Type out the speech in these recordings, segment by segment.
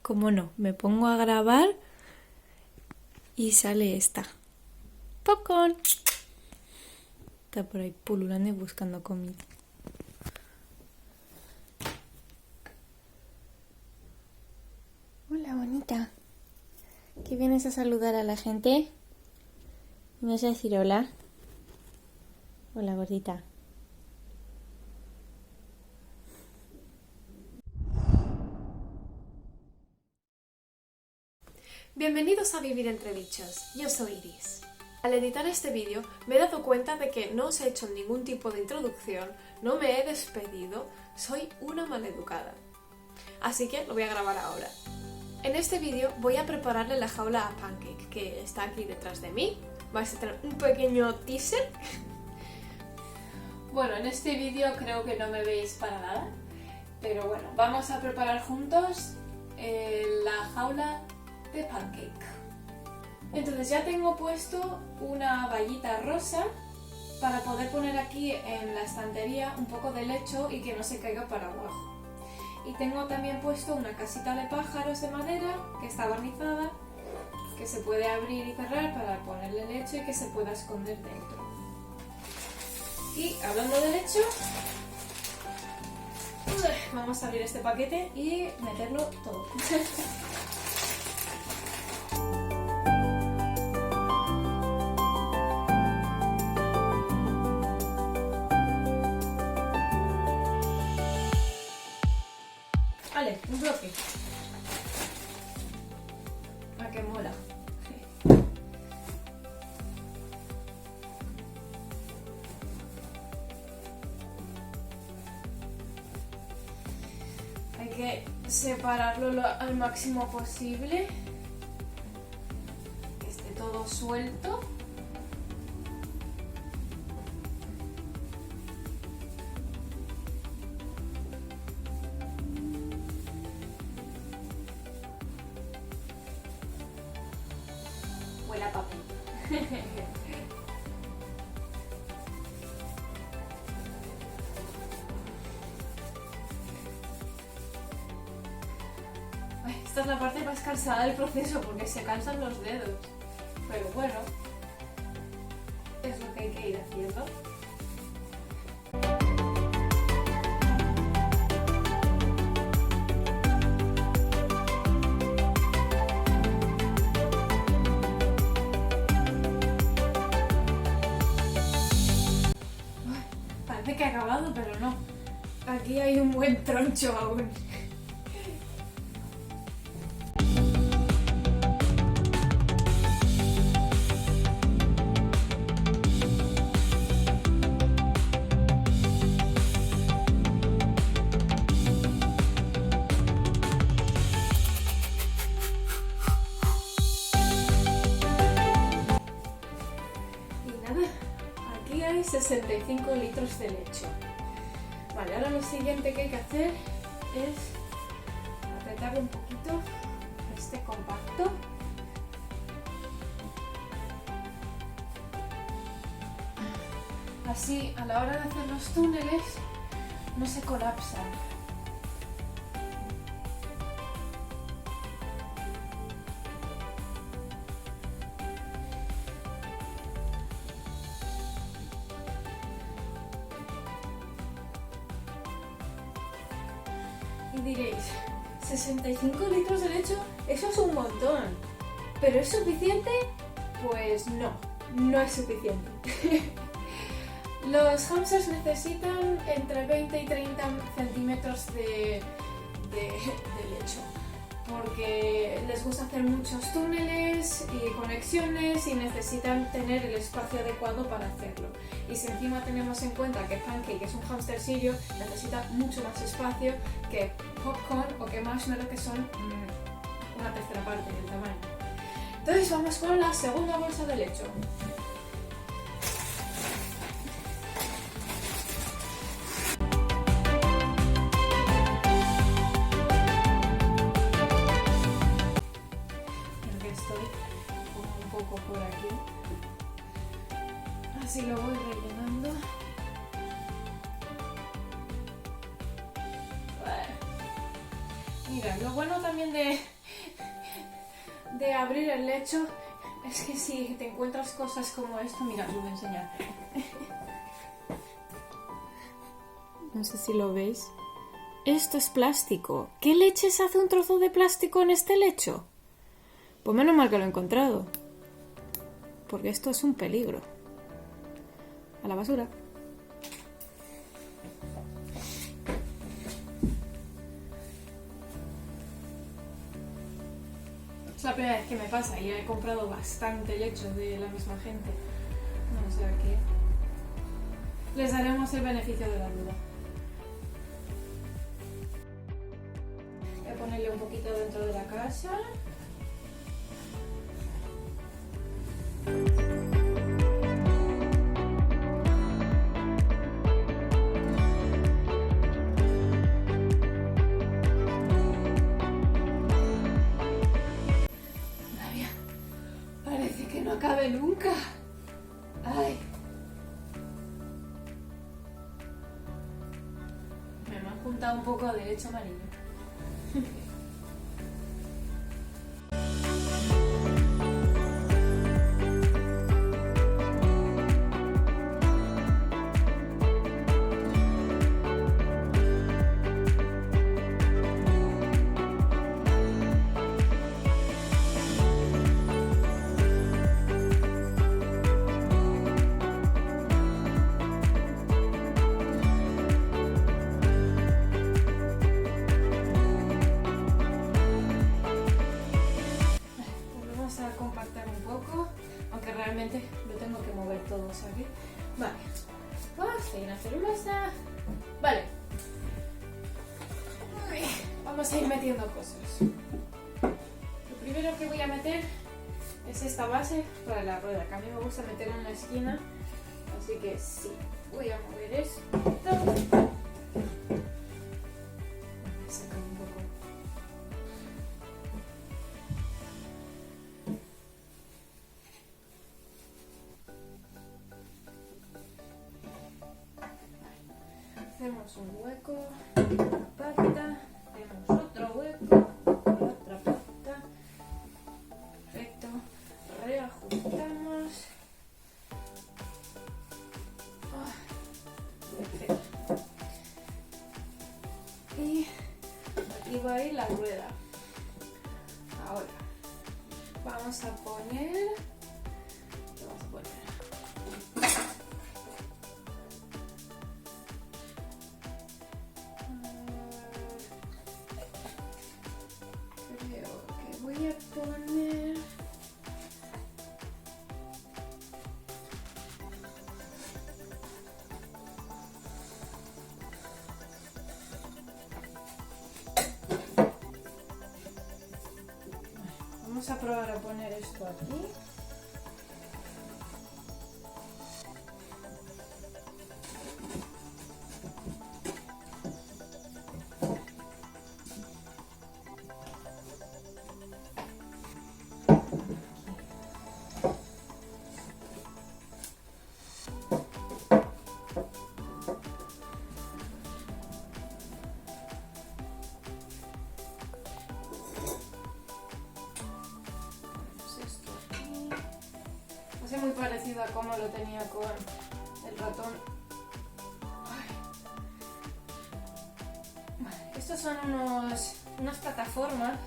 como no, me pongo a grabar y sale esta. ¡Popcorn! Está por ahí pululando y buscando comida. Hola, bonita. ¿Qué vienes a saludar a la gente? ¿Vienes a decir hola? Hola, gordita. Bienvenidos a Vivir entre Bichos, yo soy Iris. Al editar este vídeo me he dado cuenta de que no os he hecho ningún tipo de introducción, no me he despedido, soy una maleducada. Así que lo voy a grabar ahora. En este vídeo voy a prepararle la jaula a Pancake, que está aquí detrás de mí. Vais a tener un pequeño teaser. Bueno, en este vídeo creo que no me veis para nada, pero bueno, vamos a preparar juntos la jaula de Pancake. Entonces ya tengo puesto una vallita rosa para poder poner aquí en la estantería un poco de lecho y que no se caiga para abajo. Y tengo también puesto una casita de pájaros de madera que está barnizada, que se puede abrir y cerrar para ponerle lecho y que se pueda esconder dentro. Y hablando de lecho, vamos a abrir este paquete y meterlo todo. Vale, un bloque. Ah, que mola. Hay que separarlo al máximo posible. Que esté todo suelto. Huele a papel. Ay, esta es la parte más cansada del proceso porque se cansan los dedos. Pero bueno, es lo que hay que ir haciendo. Parece que ha acabado, pero no. Aquí hay un buen troncho aún. Y nada, aquí hay 65 litros de leche. Vale, ahora lo siguiente que hay que hacer es apretarle un poquito este compacto. Así, a la hora de hacer los túneles, no se colapsan. Y diréis, 65 litros de leche, eso es un montón. ¿Pero es suficiente? Pues no, no es suficiente. Los hámsters necesitan entre 20 y 30 centímetros de lecho, porque les gusta hacer muchos túneles y conexiones y necesitan tener el espacio adecuado para hacerlo. Y si encima tenemos en cuenta que Pancake es un hámster sirio, necesita mucho más espacio que Popcorn o que Marshmallow, que son una tercera parte del tamaño. Entonces vamos con la segunda bolsa de lecho. Por aquí, así lo voy rellenando. Mira, lo bueno también de de abrir el lecho es que si te encuentras cosas como esto, mira, os lo voy a enseñar. No sé si lo veis. Esto es plástico. ¿Qué leches hace un trozo de plástico en este lecho? Pues menos mal que lo he encontrado. Porque esto es un peligro. A la basura. Es la primera vez que me pasa y he comprado bastante lecho de la misma gente. O sea que les daremos el beneficio de la duda. Voy a ponerle un poquito dentro de la casa. Parece que no acabe nunca. Ay. Me han juntado un poco de leche amarillo. Realmente lo tengo que mover todo, ¿sabes? Vale, vamos a ir a celulosa. Vale, vamos a ir metiendo cosas. Lo primero que voy a meter es esta base para la rueda, que a mí me gusta meterla en la esquina, así que sí, voy a mover esto. Hacemos un hueco en la pata, hacemos otro hueco en la otra pata. Perfecto. Reajustamos. Perfecto. Y aquí va a ir la rueda. Ahora vamos a poner. ¿Qué vamos a poner? Voy a poner vamos a probar a poner esto aquí. Es muy parecido a como lo tenía con el ratón. Estos son unas plataformas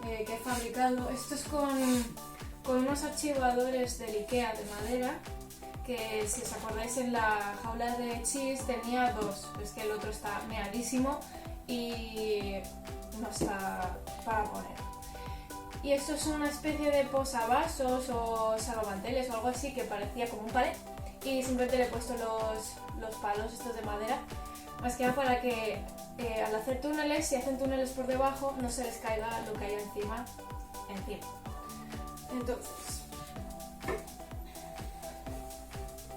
que he fabricado. Esto es con unos archivadores del IKEA de madera, que si os acordáis en la jaula de Cheese tenía dos. Es que el otro está meadísimo y no está para poner. Y esto es una especie de posavasos o salvamanteles o algo así que parecía como un palet. Y simplemente le he puesto los palos estos de madera. Más que nada para que al hacer túneles, si hacen túneles por debajo, no se les caiga lo que hay encima. Entonces,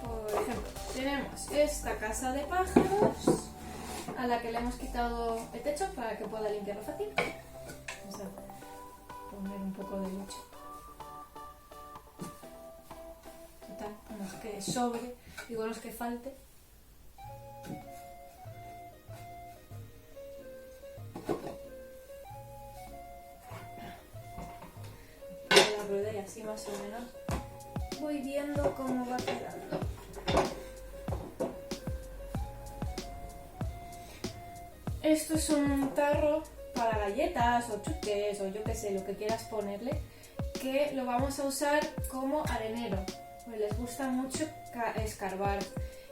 por ejemplo, tenemos esta casa de pájaros a la que le hemos quitado el techo para que pueda limpiarlo fácil. Vamos a poner un poco de leche. Total, no es que sobre, digo no es que falte. la rueda y así más o menos voy viendo cómo va quedando. Esto es un tarro para galletas o chutes o yo que sé, lo que quieras ponerle, que lo vamos a usar como arenero. Pues les gusta mucho escarbar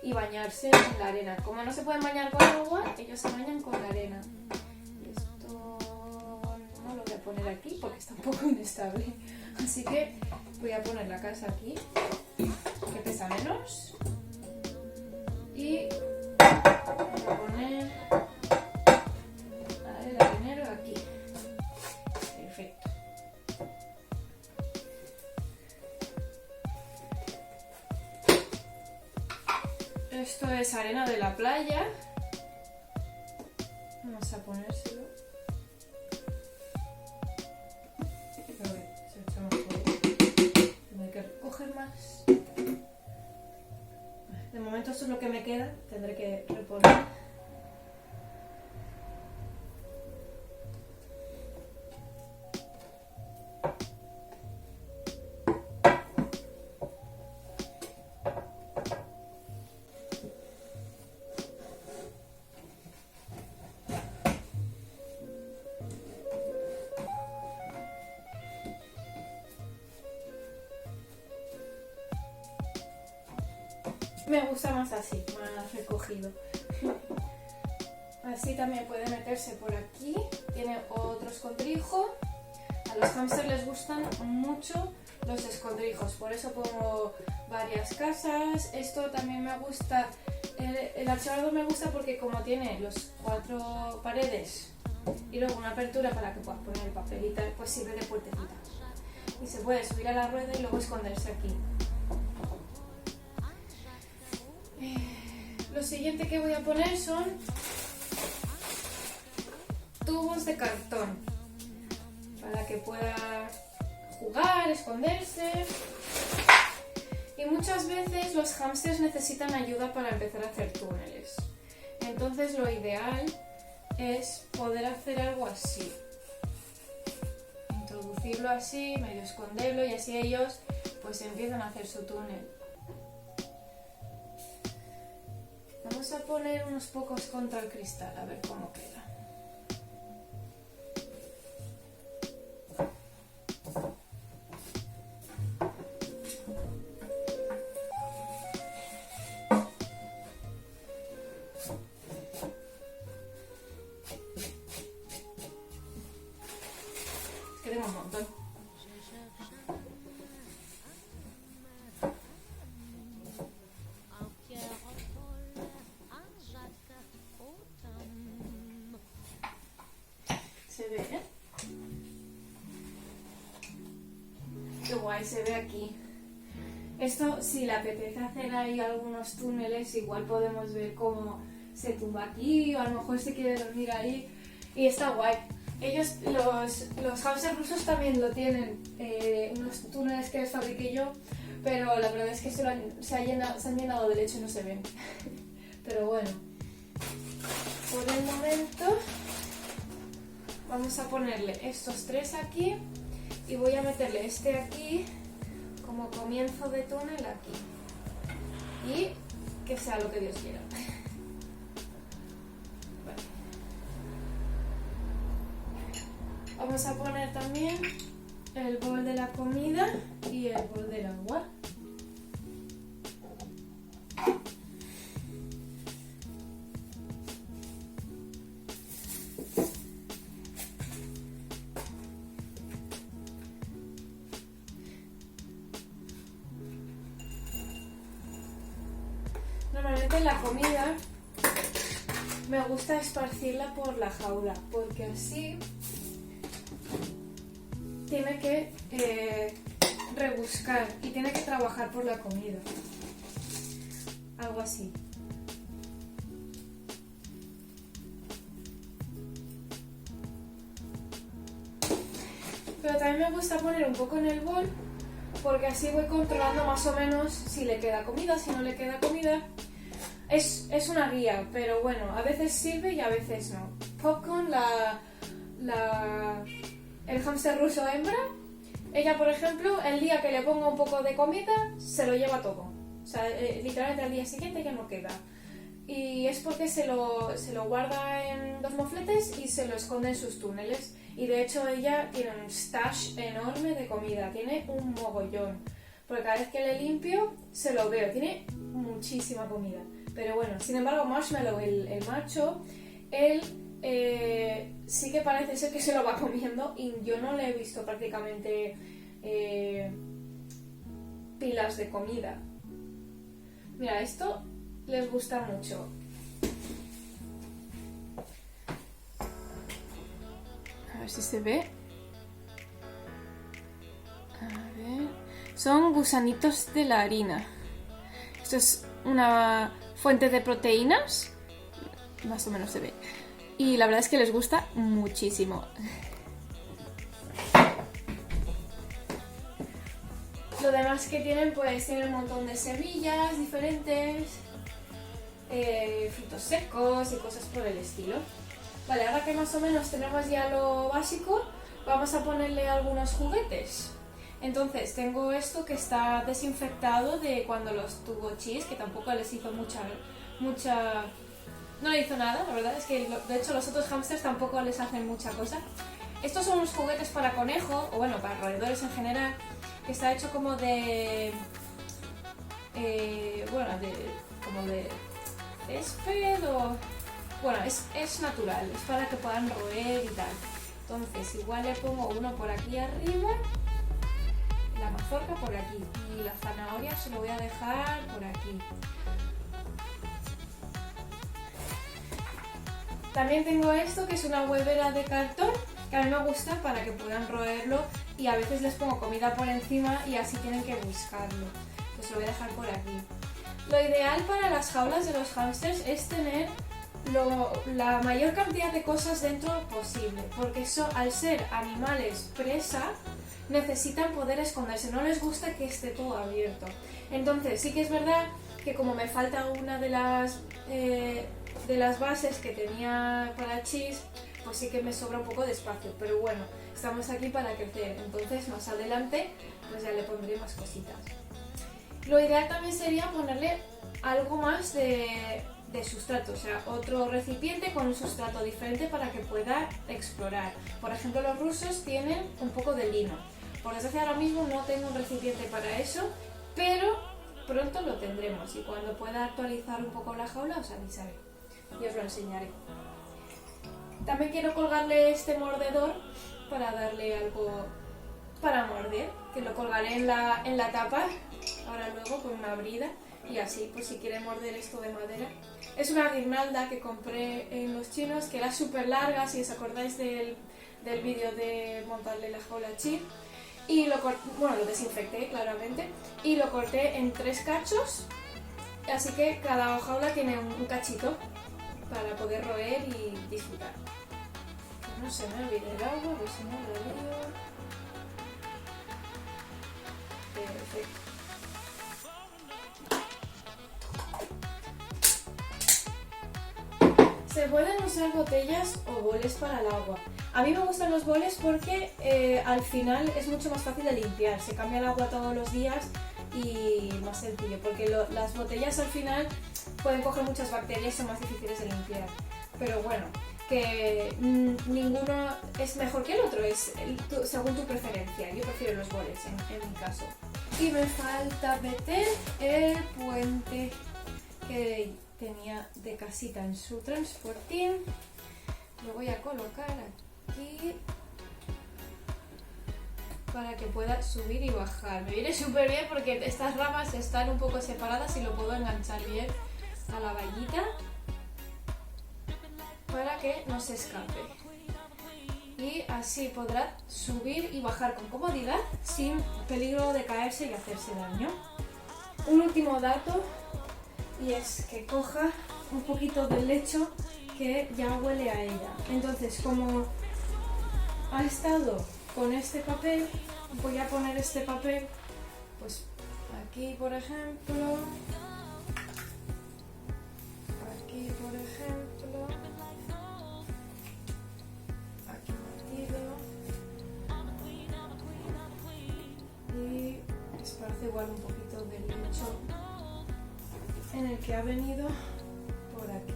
y bañarse en la arena. Como no se pueden bañar con agua, ellos se bañan con la arena. Esto no lo voy a poner aquí porque está un poco inestable. Así que voy a poner la casa aquí, que pesa menos. Y voy a poner el arenero aquí. Perfecto. Esto es arena de la playa. Vamos a ponérselo. A ver, se echa más polvo. Tendré que recoger más. De momento esto es lo que me queda. Tendré que reponer. Me gusta más así, más recogido. Así también puede meterse por aquí. Tiene otro escondrijo. A los hámsters les gustan mucho los escondrijos, por eso pongo varias casas. Esto también me gusta. El archivador me gusta porque como tiene los 4 paredes y luego una apertura para que puedas poner el papel y tal, pues sirve de puertecita. Y se puede subir a la rueda y luego esconderse aquí. Lo siguiente que voy a poner son tubos de cartón para que pueda jugar, esconderse. Y muchas veces los hámsters necesitan ayuda para empezar a hacer túneles. Entonces lo ideal es poder hacer algo así. Introducirlo así, medio esconderlo y así ellos pues empiezan a hacer su túnel. Vamos a poner unos pocos contra el cristal, a ver cómo queda. Es que tengo un montón. Se ve, ¿eh? Qué guay se ve aquí. Esto, si le apetece hacer ahí algunos túneles, igual podemos ver cómo se tumba aquí, o a lo mejor se quiere dormir ahí. Y está guay. Ellos, los hámsters rusos también lo tienen, unos túneles que les fabriqué yo, pero la verdad es que se han llenado de leche y no se ven. Pero bueno, por el momento vamos a ponerle estos 3 aquí y voy a meterle este aquí como comienzo de túnel aquí. Y que sea lo que Dios quiera. Vale. Vamos a poner también el bol de la comida y el bol del agua. Normalmente la comida me gusta esparcirla por la jaula, porque así tiene que rebuscar y tiene que trabajar por la comida. Algo así. Pero también me gusta poner un poco en el bol, porque así voy controlando más o menos si le queda comida, si no le queda comida. Es una guía, pero bueno, a veces sirve y a veces no. Popcorn, el hámster ruso hembra, Ella, por ejemplo, el día que le pongo un poco de comida, se lo lleva todo. O sea, literalmente al día siguiente ya no queda. Y es porque se lo guarda en 2 mofletes y se lo esconde en sus túneles. Y de hecho ella tiene un stash enorme de comida, tiene un mogollón. Porque cada vez que le limpio, se lo veo, tiene muchísima comida. Pero bueno, sin embargo, Marshmallow, el macho, él sí que parece ser que se lo va comiendo y yo no le he visto prácticamente pilas de comida. Mira, esto les gusta mucho. A ver si se ve. A ver. Son gusanitos de la harina. Esto es una fuente de proteínas. Más o menos se ve. Y la verdad es que les gusta muchísimo. Lo demás que tienen, pues tienen un montón de semillas diferentes, frutos secos y cosas por el estilo. Vale, ahora que más o menos tenemos ya lo básico, vamos a ponerle algunos juguetes. Entonces, tengo esto que está desinfectado de cuando los tuvo Cheese, que tampoco les hizo mucha... No le hizo nada, la verdad es que de hecho los otros hámsters tampoco les hacen mucha cosa. Estos son unos juguetes para conejo, o bueno, para roedores en general, que está hecho como de... como de césped o... Bueno, es natural, es para que puedan roer y tal. Entonces, igual le pongo uno por aquí arriba, la mazorca por aquí, y la zanahoria se lo voy a dejar por aquí. También tengo esto, que es una huevera de cartón, que a mí me gusta para que puedan roerlo, y a veces les pongo comida por encima y así tienen que buscarlo. Pues lo voy a dejar por aquí. Lo ideal para las jaulas de los hámsters es tener la mayor cantidad de cosas dentro posible, porque al ser animales presa, necesitan poder esconderse, no les gusta que esté todo abierto. Entonces sí que es verdad que como me falta una de las bases que tenía para Cheese, pues sí que me sobra un poco de espacio, pero bueno, estamos aquí para crecer, entonces más adelante pues ya le pondré más cositas. Lo ideal también sería ponerle algo más de sustrato, o sea, otro recipiente con un sustrato diferente para que pueda explorar. Por ejemplo, los rusos tienen un poco de lino. Por desgracia ahora mismo no tengo un recipiente para eso, pero pronto lo tendremos y cuando pueda actualizar un poco la jaula os avisaré y os lo enseñaré. También quiero colgarle este mordedor para darle algo para morder, que lo colgaré en la tapa ahora luego con una brida y así, pues si quiere morder esto de madera. Es una guirnalda que compré en los chinos, que era súper larga, si os acordáis del vídeo de montarle la jaula a Cheese. Y lo desinfecté claramente y lo corté en 3 cachos, así que cada jaula tiene un cachito para poder roer y disfrutar. Que no se me olvide el agua, pues si no lo lío. Perfecto. Se pueden usar botellas o boles para el agua. A mí me gustan los boles porque al final es mucho más fácil de limpiar. Se cambia el agua todos los días y más sencillo, porque las botellas al final pueden coger muchas bacterias y son más difíciles de limpiar. Pero bueno, que ninguno es mejor que el otro, es según tu preferencia. Yo prefiero los boles en mi caso. Y me falta meter el puente que tenía de casita en su transportín. Lo voy a colocar aquí para que pueda subir y bajar. Me viene súper bien porque estas ramas están un poco separadas y lo puedo enganchar bien a la vallita para que no se escape. Y así podrá subir y bajar con comodidad sin peligro de caerse y hacerse daño. Un último dato, y es que coja un poquito del lecho que ya huele a ella. Entonces, como ha estado con este papel, voy a poner este papel pues aquí, por ejemplo, aquí, por ejemplo, aquí metido, igual un poquito del lecho en el que ha venido por aquí.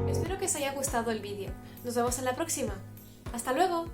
Espero que os haya gustado el vídeo. Nos vemos en la próxima. ¡Hasta luego!